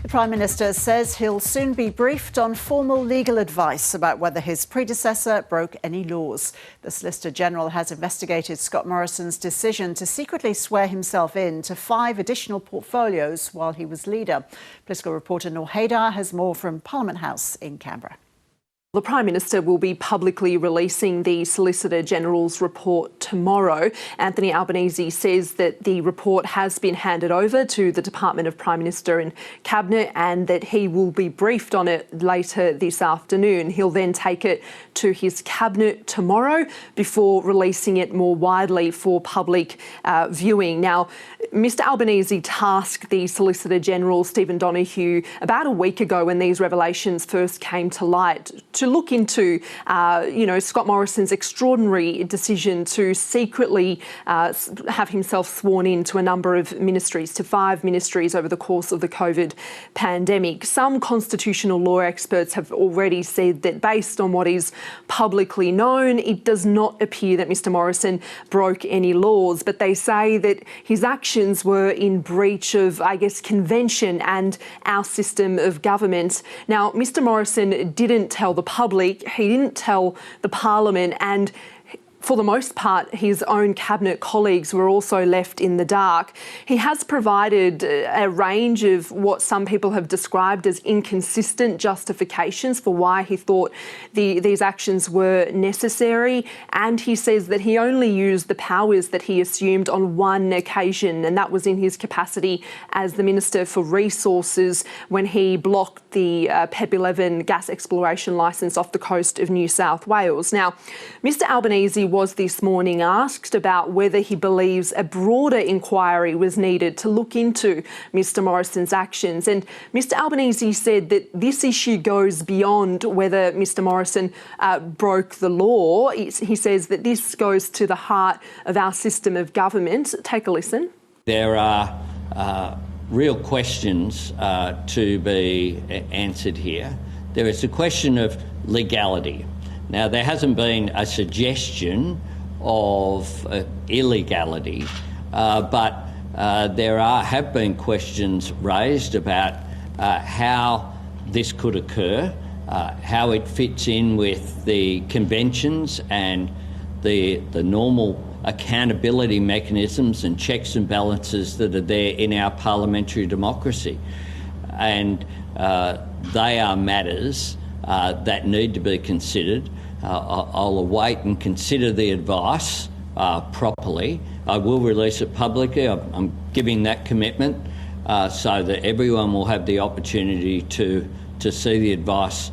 The Prime Minister says he'll soon be briefed on formal legal advice about whether his predecessor broke any laws. The Solicitor-General has investigated Scott Morrison's decision to secretly swear himself in to 5 additional portfolios while he was leader. Political reporter Noor Haydar has more from Parliament House in Canberra. The Prime Minister will be publicly releasing the Solicitor-General's report tomorrow. Anthony Albanese says that the report has been handed over to the Department of Prime Minister and Cabinet and that he will be briefed on it later this afternoon. He'll then take it to his Cabinet tomorrow before releasing it more widely for public viewing. Now, Mr Albanese tasked the Solicitor-General, Stephen Donoghue, about a week ago when these revelations first came to light, to look into, Scott Morrison's extraordinary decision to secretly have himself sworn in to a number of ministries, to 5 ministries over the course of the COVID pandemic. Some constitutional law experts have already said that based on what is publicly known, it does not appear that Mr Morrison broke any laws, but they say that his actions were in breach of, convention and our system of government. Now, Mr Morrison didn't tell the public, he didn't tell the Parliament, and for the most part, his own Cabinet colleagues were also left in the dark. He has provided a range of what some people have described as inconsistent justifications for why he thought these actions were necessary, and he says that he only used the powers that he assumed on one occasion, and that was in his capacity as the Minister for Resources when he blocked the PEP 11 gas exploration licence off the coast of New South Wales. Now, Mr Albanese was this morning asked about whether he believes a broader inquiry was needed to look into Mr Morrison's actions. And Mr Albanese said that this issue goes beyond whether Mr Morrison broke the law. He says that this goes to the heart of our system of government. Take a listen. There are real questions to be answered here. There is a question of legality. Now, there hasn't been a suggestion of illegality, but there have been questions raised about how this could occur, how it fits in with the conventions and the normal accountability mechanisms and checks and balances that are there in our parliamentary democracy. And they are matters that need to be considered. I'll await and consider the advice properly. I will release it publicly. I'm giving that commitment so that everyone will have the opportunity to see the advice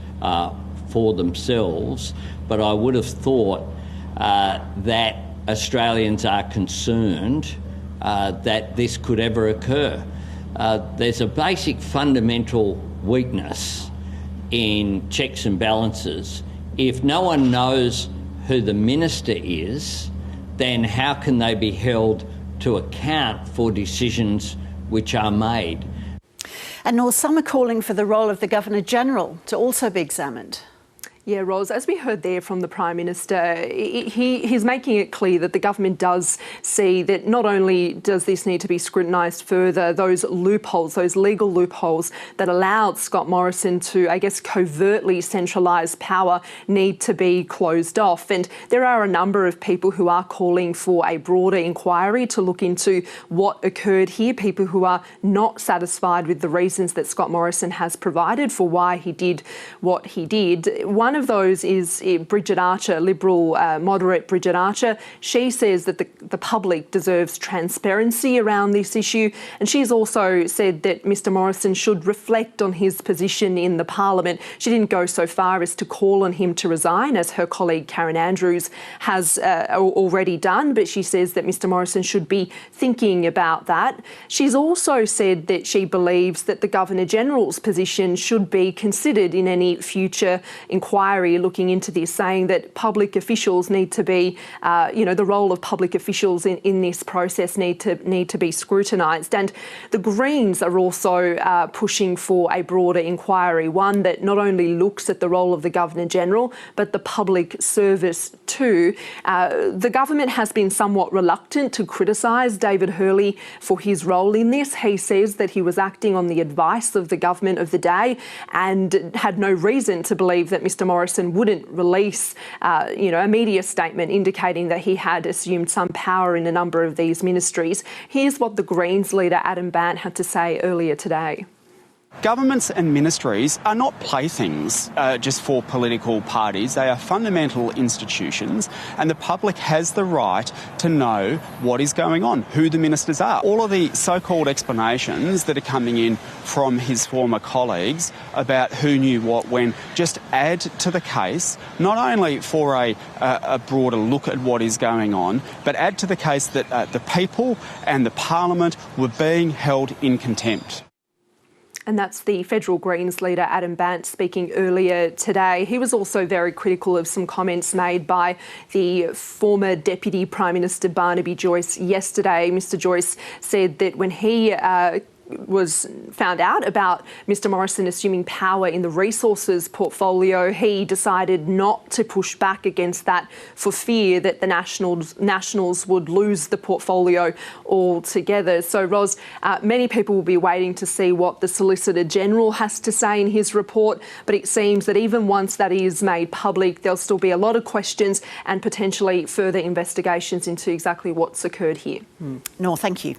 for themselves. But I would have thought that Australians are concerned that this could ever occur. There's a basic fundamental weakness in checks and balances. If no one knows who the minister is, then how can they be held to account for decisions which are made? And Noor, some are calling for the role of the Governor-General to also be examined. Yeah, Ros, as we heard there from the Prime Minister, he's making it clear that the government does see that not only does this need to be scrutinised further, those loopholes, those legal loopholes that allowed Scott Morrison to, covertly centralise power need to be closed off. And there are a number of people who are calling for a broader inquiry to look into what occurred here, people who are not satisfied with the reasons that Scott Morrison has provided for why he did what he did. One of those is Bridget Archer, Liberal moderate Bridget Archer. She says that the public deserves transparency around this issue, and she's also said that Mr Morrison should reflect on his position in the Parliament. She didn't go so far as to call on him to resign, as her colleague Karen Andrews has already done, but she says that Mr Morrison should be thinking about that. She's also said that she believes that the Governor-General's position should be considered in any future inquiry inquiry looking into this, saying that public officials need to be, the role of public officials in this process need to be scrutinised. And the Greens are also pushing for a broader inquiry, one that not only looks at the role of the Governor-General, but the public service too. The government has been somewhat reluctant to criticise David Hurley for his role in this. He says that he was acting on the advice of the government of the day and had no reason to believe that Mr Morrison wouldn't release, a media statement indicating that he had assumed some power in a number of these ministries. Here's what the Greens leader Adam Bandt had to say earlier today. Governments and ministries are not playthings just for political parties. They are fundamental institutions, and the public has the right to know what is going on, who the ministers are. All of the so-called explanations that are coming in from his former colleagues about who knew what when just add to the case, not only for a broader look at what is going on, but add to the case that the people and the parliament were being held in contempt. And that's the federal Greens leader Adam Bandt speaking earlier today. He was also very critical of some comments made by the former Deputy Prime Minister Barnaby Joyce yesterday. Mr Joyce said that when he was found out about Mr Morrison assuming power in the resources portfolio, he decided not to push back against that for fear that the Nationals would lose the portfolio altogether. So, Ros, many people will be waiting to see what the Solicitor-General has to say in his report, but it seems that even once that is made public, there'll still be a lot of questions and potentially further investigations into exactly what's occurred here. No, thank you.